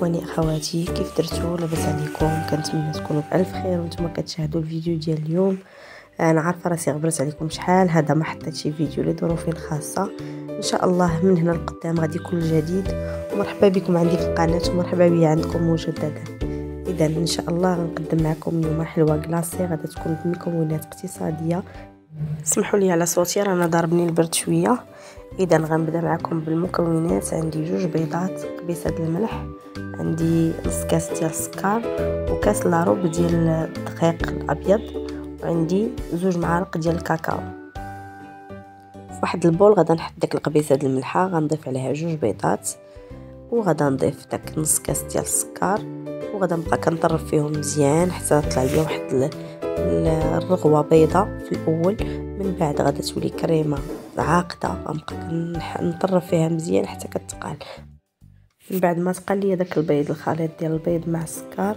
اخواني اخواتي، كيف درتو؟ لاباس عليكم؟ كنتمنى تكونوا بالف خير وانتم كتشاهدوا الفيديو ديال اليوم. انا عارفه راسي غبرت عليكم شحال هذا ما حطيت شي فيديو لظروف خاصه. ان شاء الله من هنا لقدام غادي يكون جديد، ومرحبا بكم عندي في القناه ومرحبا بيا عندكم مجددا. اذا ان شاء الله غنقدم معكم اليوم حلوه كلاصي غادا تكون بمكونات اقتصاديه. اسمحوا لي على صوتي رانا ضاربني البرد شويه. اذا غنبدا معكم بالمكونات. عندي 2 بيضات، قبيصه ديال الملح، عندي نص كاس ديال السكر وكاس لاروب ديال الدقيق الابيض، وعندي 2 معالق ديال الكاكاو. في واحد البول غادا نحط داك القبيصه ديال الملحه، غنضيف عليها 2 بيضات، وغادا نضيف داك نص كاس ديال السكر، وغادا نبقى كنطرب فيهم مزيان حتى تطلع ليا واحد الرغوه بيضه في الاول. من بعد غادا تولي كريمه عاقده، غنبقى نطرب فيها مزيان حتى كتقال. من بعد ما تقال لي داك البيض، الخليط ديال البيض مع السكر،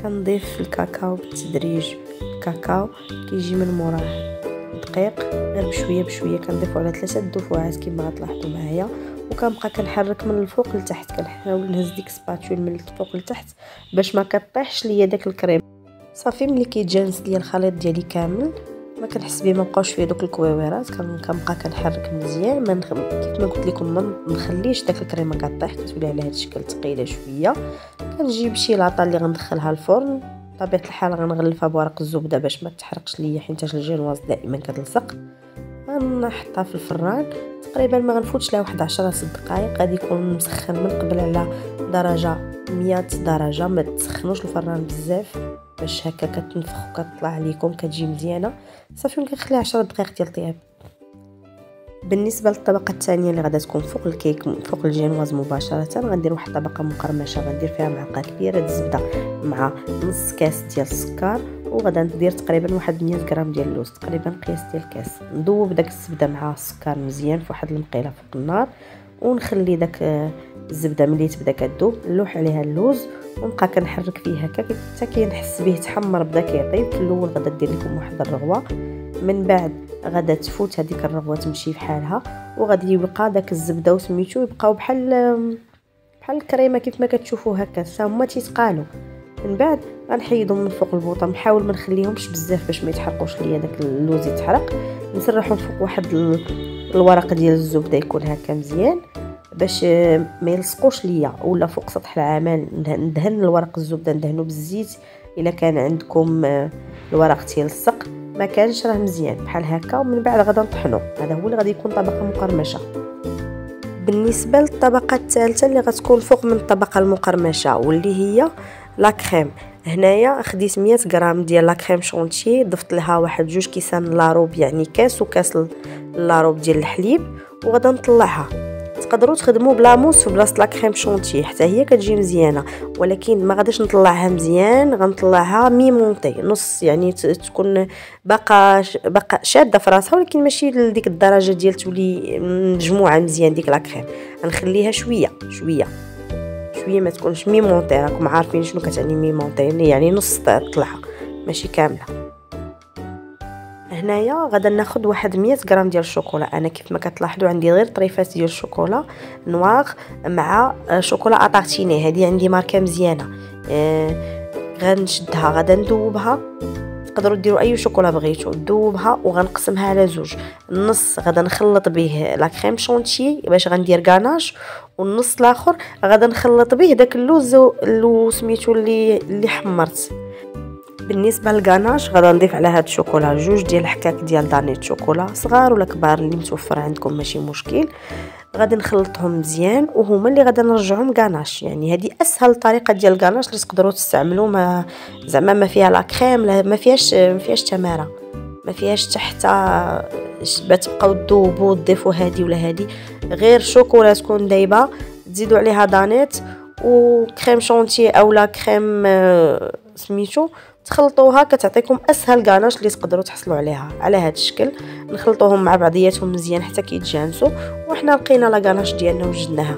كنضيف الكاكاو بالتدريج. الكاكاو كيجي من موراه دقيق، غير بشويه بشويه كنضيفو على 3 دفعات كما غتلاحظوا معايا، وكنبقى كنحرك من الفوق لتحت. كنحاول نهز ديك سباتول من الفوق لتحت باش ما كطيحش ليا داك الكريم. صافي ملي كيتجانس ليا الخليط ديالي كامل، ما كنحس بيه ما بقاوش فيه دوك الكويويرات، كنبقى كنحرك مزيان. كيف ما قلت لكم ما نخليش داك الكريمه كطيح، كتولي على هذا الشكل ثقيله شويه. كنجيب شي لاطه اللي غندخلها الفرن، بطبيعه الحال غنغلفها بورق الزبده باش ما تحرقش ليا، حيت الجينواز دائما كتلصق. غنحطها في الفران تقريبا ما غنفوتش لها واحد 10 دقائق. غادي يكون مسخن من قبل على درجه 100 درجه، ما تسخنوش الفران بزاف باش هكا كتنفخ وكتطلع عليكم كتجي مزيانه. صافي كنخليها 10 دقائق ديال الطياب. بالنسبه للطبقه الثانيه اللي غادا تكون فوق الكيك فوق الجينواز مباشره، غندير واحد الطبقه مقرمشه، غندير فيها معلقه كبيره ديال الزبده مع نص كاس ديال السكر، وغادا ندير تقريبا واحد 100 غرام ديال اللوز، تقريبا قياس ديال الكاس. نذوب داك الزبده مع السكر مزيان في واحد المقيله فوق النار، ونخلي داك الزبده ملي تبدا كتذوب نلوح عليها اللوز ونبقى كنحرك فيه هكا حتى كنحس به تحمر، بدا كيطيب. في الاول غادا دير لكم واحد الرغوه، من بعد غادا تفوت هذيك الرغوه تمشي بحالها، وغادي يبقى داك الزبده وسميتو يبقاو بحال الكريمه كيف ما كتشوفوا هكا، هما تيتقالوا. من بعد غنحيدهم من فوق البوطه، نحاول ما نخليهمش بزاف باش ما يتحرقوش ليا داك اللوز يتحرق. نسرحهم فوق واحد الورق ديال الزبده يكون هكا مزيان باش ما يلصقوش ليا، ولا فوق سطح العمل ندهن الورق الزبده، ندهنو بالزيت الا كان عندكم الورق تيلصق، ما كانش راه مزيان بحال هكا. ومن بعد غادا نطحنو، هذا هو اللي غادي يكون طبقه مقرمشه. بالنسبه للطبقه الثالثه اللي غتكون فوق من الطبقه المقرمشه واللي هي لا كريم، هنايا خديت 100 غرام ديال لا كريم شونتيي، ضفت لها واحد 2 كيسان لاروب، يعني كاس وكاس لاروب ديال الحليب، وغادا نطلعها. تقدروا تخدموا بلا موس في بلاصه لا كريم شونتيي حتى هي كتجي مزيانه، ولكن ما غاديش نطلعها مزيان، غنطلعها ميمونطي نص، يعني تكون باقا شاده في راسها، ولكن ماشي لديك الدرجه ديال تولي مجموعه مزيان ديك لا كريم. غنخليها شويه شويه شويه، ما تكونش ميمونطي. راكم عارفين شنو كتعني ميمونطي، يعني نص طلعه ماشي كامله. هنايا غادا ناخذ واحد 100 غرام ديال الشوكولا. انا كيف ما كتلاحظوا عندي غير طريفات ديال الشوكولا نواغ مع شوكولا اتارتيني، هذه عندي ماركه مزيانه. غنشدها غادا ندوبها، تقدروا ديروا اي شوكولا بغيتو، ندوبها وغنقسمها على 2. النص غادا نخلط به لا كريم شونتيي باش غندير غاناش، والنص الاخر غادا نخلط به داك اللوز سميتو اللي حمرت. بالنسبه للغاناش غادا نضيف على هاد الشوكولا 2 ديال الحكاك ديال دانيت شوكولا، صغار ولا كبار اللي متوفر عندكم ماشي مشكل. غادي نخلطهم مزيان وهما اللي غادا نرجعهم غاناش. يعني هذه اسهل طريقه ديال الغاناش اللي تقدروا تستعملوا، ما زعما ما فيها لا كريم، ما فيهاش تماره، ما فيهاش حتى تبقاو تذوبوا تضيفوا هذه ولا هذه، غير شوكولا تكون دايبه تزيدوا عليها دانيت وكريم شونتي اولا كريم سميتو، تخلطوها كتعطيكم اسهل غاناش اللي تقدروا تحصلوا عليها. على هذا الشكل نخلطوهم مع بعضياتهم مزيان حتى كيتجانسوا، وحنا لقينا لا غاناش ديالنا وجدناها.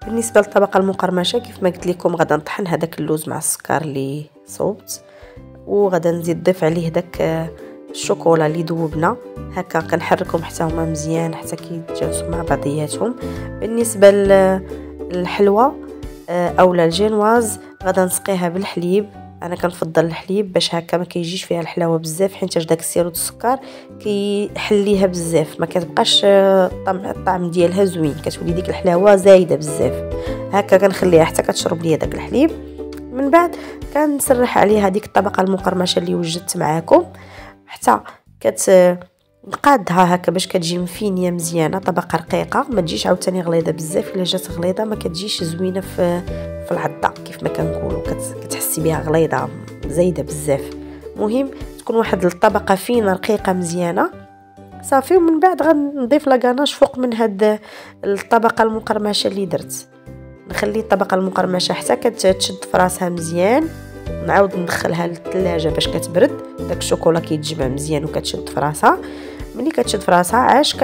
بالنسبه للطبقه المقرمشه كيف ما قلت لكم غادا نطحن هذاك اللوز مع السكر اللي صوبت، وغادا نزيد نضيف عليه داك الشوكولا اللي ذوبنا هكا كنحركهم حتى هما مزيان حتى كيتجانسوا مع بعضياتهم. بالنسبه للحلوى اولا الجينواز غادا نسقيها بالحليب. انا كنفضل الحليب باش هكا ما كيجيش فيها الحلاوه بزاف، حيت داك السيروت السكر كيحليها بزاف، ما كتبقاش الطعم ديالها زوين، كتولي ديك الحلاوه زايده بزاف. هكا كنخليها حتى كتشرب ليا داك الحليب. من بعد كنسرح عليها ديك الطبقه المقرمشه اللي وجدت معاكم حتى نقادها هكا باش كتجي مفينيه مزيانه، طبقه رقيقه، ما تجيش عاوتاني غليظه بزاف. الا جات غليظه ما كتجيش زوينه في العضه كيف ما كنقولوا، كتحسي بها غليظه زايده بزاف. مهم تكون واحد الطبقه فينه رقيقه مزيانه صافي. ومن بعد غنضيف لاكاناش فوق من هاد الطبقه المقرمشه اللي درت. نخلي الطبقه المقرمشه حتى كتشد في راسها مزيان، نعاود ندخلها للثلاجه باش كتبرد. داك الشوكولا كيتجمع مزيان وكتشد في راسها. ملي كتشد في راسها عاش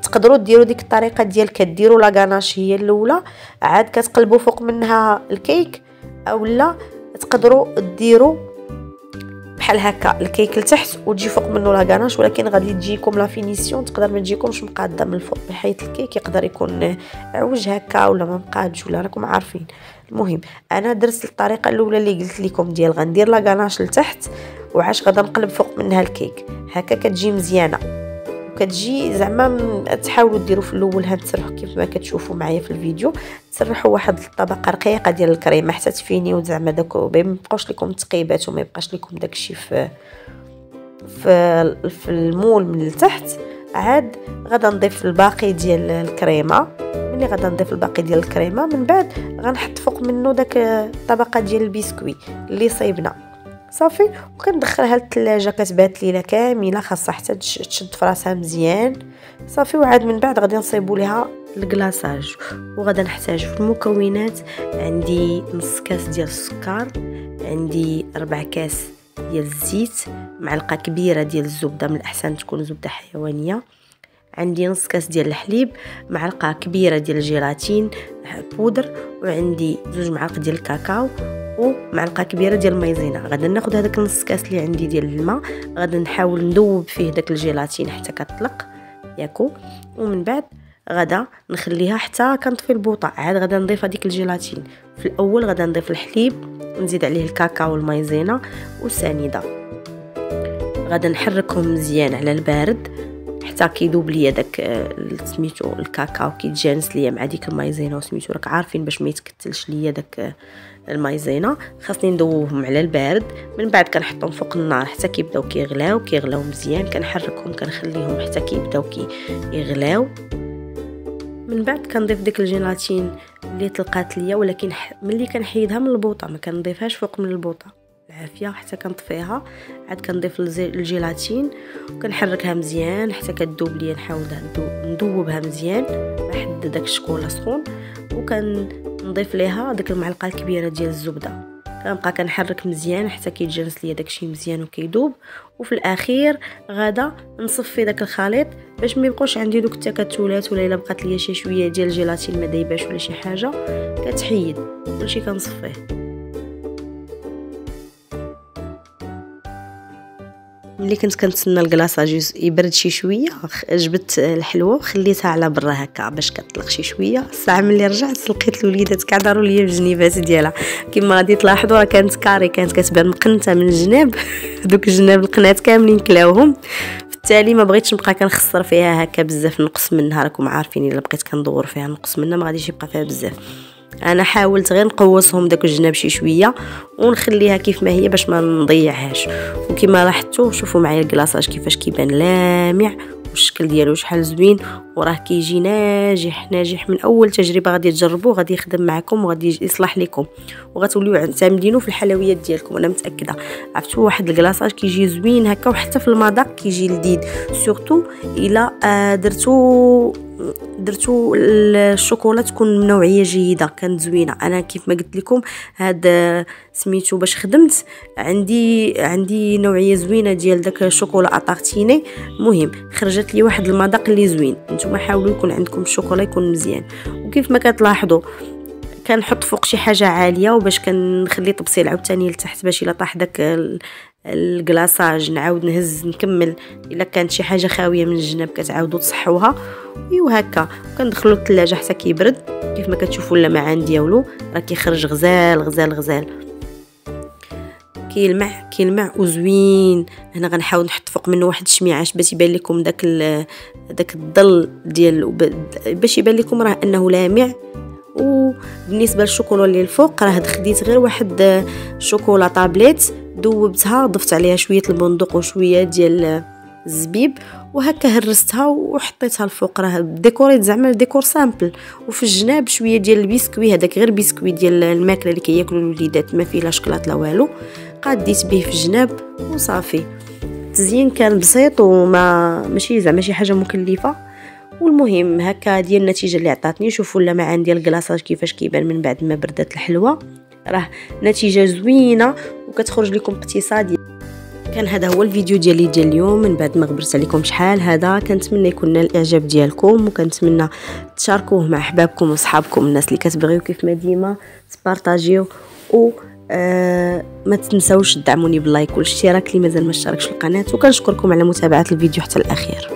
تقدروا ديروا ديك الطريقه ديال كديروا لاكاناش هي الاولى، عاد كتقلبوا فوق منها الكيك، اولا تقدروا ديروا بحال هكا الكيك لتحت وتجي فوق منه لاكاناش، ولكن غادي تجيكم لا فينيسيون تقدر ما تجيكمش مقاده من الفوق، بحيث الكيك يقدر يكون عوج هكا ولا ما مقادش ولا راكم عارفين. المهم انا درت الطريقه الاولى اللي قلت لكم ديال غندير لاكاناش لتحت وعاش غادا نقلب فوق منها الكيك. هكا كتجي مزيانه وكتجي زعما تحاولوا ديروا في الاول تسرحوا كيف ما كتشوفوا معايا في الفيديو، تسرحوا واحد الطبقه رقيقه ديال الكريمه حتى تفينيو زعما داك ما يبقاوش لكم تقيبات وما يبقاش لكم داكشي في المول من التحت. عاد غادا نضيف الباقي ديال الكريمه. ملي غادا نضيف الباقي ديال الكريمه من بعد غنحط فوق منه داك الطبقه ديال البسكوي اللي صايبنا صافي، وكندخلها للثلاجه كتبات ليله كامله، خاصها حتى تشد في راسها مزيان صافي. وعاد من بعد غادي نصيبوا ليها الكلاصاج. وغادا نحتاج في المكونات عندي نص كاس ديال السكر، عندي 4 كاس ديال الزيت، معلقه كبيره ديال الزبده، من الاحسن تكون زبده حيوانيه، عندي نص كاس ديال الحليب، معلقه كبيره ديال الجيلاتين بودر، وعندي 2 معالق ديال الكاكاو ومعلقه كبيره ديال المايزينا. غادا ناخذ هذاك نص كاس اللي عندي ديال الماء، غادا نحاول نذوب فيه داك الجيلاتين حتى كتطلق ياكو، ومن بعد غادا نخليها حتى كنطفي البوطه. عاد غادا نضيف هذيك الجيلاتين. في الاول غادا نضيف الحليب ونزيد عليه الكاكاو والمايزينا والسنيده، غادا نحركهم مزيان على البارد حتى كيذوب ليا داك سميتو الكاكاو، كيتجانس ليا مع ديك المايزينا وسميتو راك عارفين باش ما يتكتلش ليا داك المايزينا. خاصني نذوبهم على البارد. من بعد كنحطهم فوق النار حتى كيبداو كيغلاو مزيان، كنحركهم كنخليهم حتى كيبداو يغلاو. من بعد كنضيف ديك الجيلاتين اللي طلقات ليا، ولكن ملي كنحيدها من البوطه ما كنضيفهاش فوق من البوطه العافيه حتى كنطفيها. عاد كنضيف الجيلاتين وكنحركها مزيان حتى كتذوب ليا، نحاول ندوبها مزيان لحد داك الشكولا سخون، وكنضيف ليها داك المعلقه الكبيره ديال الزبده. كنبقى كنحرك مزيان حتى كيتجانس ليا داكشي مزيان وكيذوب. وفي الاخير غادا نصفي داك الخليط باش ما يبقوش عندي دوك التكتلات، ولا الا بقات ليا شي شويه ديال الجيلاتين ما دايباش ولا شي حاجه كتحيد كلشي كنصفيه. ملي كنت كنتسنى الكلاصاج يبرد شي شويه جبت الحلوه وخليتها على برا هكا باش كتطلق شي شويه. الساعه ملي رجعت لقيت الوليدات كعدروا ليا الجنيبات ديالها كما غادي تلاحظوا، راه كانت كاري، كانت كتبان مقنته من الجناب دوك الجناب القنات كاملين كلاوهم. في التالي ما بغيتش نبقى كنخسر فيها هكا بزاف، نقص منها راكم عارفين الا بقيت كندور فيها نقص منها ما غاديش يبقى فيها بزاف. انا حاولت غير نقوصهم داك الجناب شي شويه ونخليها كيف ما هي باش ما نضيعهاش. وكما لاحظتوا شوفوا معايا الكلاصاج كيفاش كيبان لامع والشكل ديالو شحال زوين، وراه كيجي ناجح من اول تجربه غادي تجربوه غادي يخدم معكم وغادي يصلح لكم وغتوليو معتمدينه في الحلويات ديالكم. انا متاكده عرفتوا واحد الكلاصاج كيجي زوين هكا، وحتى في المذاق كيجي لذيذ، سورتو الا درتو الشوكولا تكون من نوعيه جيده كانت زوينه. انا كيف ما قلت لكم هذا سميتو باش خدمت عندي نوعيه زوينه ديال داك الشوكولا اطارتيني، المهم خرجت لي واحد المذاق اللي زوين. نتوما حاولوا يكون عندكم الشوكولا يكون مزيان. وكيف ما كتلاحظوا كنحط فوق شي حاجه عاليه وباش كنخلي طبسيل عاوتاني لتحت باش الا طاح داك الكلاصاج نعاود نهز نكمل. الا كانت شي حاجه خاويه من الجناب كتعاودوا تصحوها وهكا، وكندخلوا للثلاجه حتى كيبرد. كيف ما كتشوفوا اللمعان ديالو راه كيخرج غزال غزال غزال، كيلمع وزوين. هنا غنحاول نحط فوق منه واحد الشميعه باش يبان لكم داك الظل ديال باش يبان لكم راه انه لامع. وبالنسبه للشوكولا اللي الفوق راه خديت غير واحد شوكولا طابليت ذوبتها، ضفت عليها شويه البندق وشويه ديال الزبيب وهكا هرستها وحطيتها الفوق. راه ديكوريت زعما ديكور سامبل. وفي الجناب شويه ديال البسكوي، هذاك غير بسكوي ديال الماكله اللي كياكلوا الوليدات ما فيه لا شكلاط لا والو، قاديت به في الجناب وصافي. التزيين كان بسيط وما ماشي زعما شي حاجه مكلفه. والمهم هكا ديال النتيجه اللي عطاتني. شوفوا اللمعان ديال الكلاصاج كيفاش كيبان من بعد ما بردت الحلوه، راه نتيجه زوينه وكتخرج لكم اقتصادي. كان هذا هو الفيديو ديالي ديال اليوم من بعد ما غبرت عليكم شحال هذا. كنتمنى يكون نال الاعجاب ديالكم، وكنتمنى تشاركوه مع احبابكم وصحابكم، الناس اللي كتبغيو كيف ما ديما تبارطاجيو. و ما تنساوش تدعموني باللايك والاشتراك اللي مازال ما اشتركش في القناه. وكنشكركم على متابعه الفيديو حتى الاخير.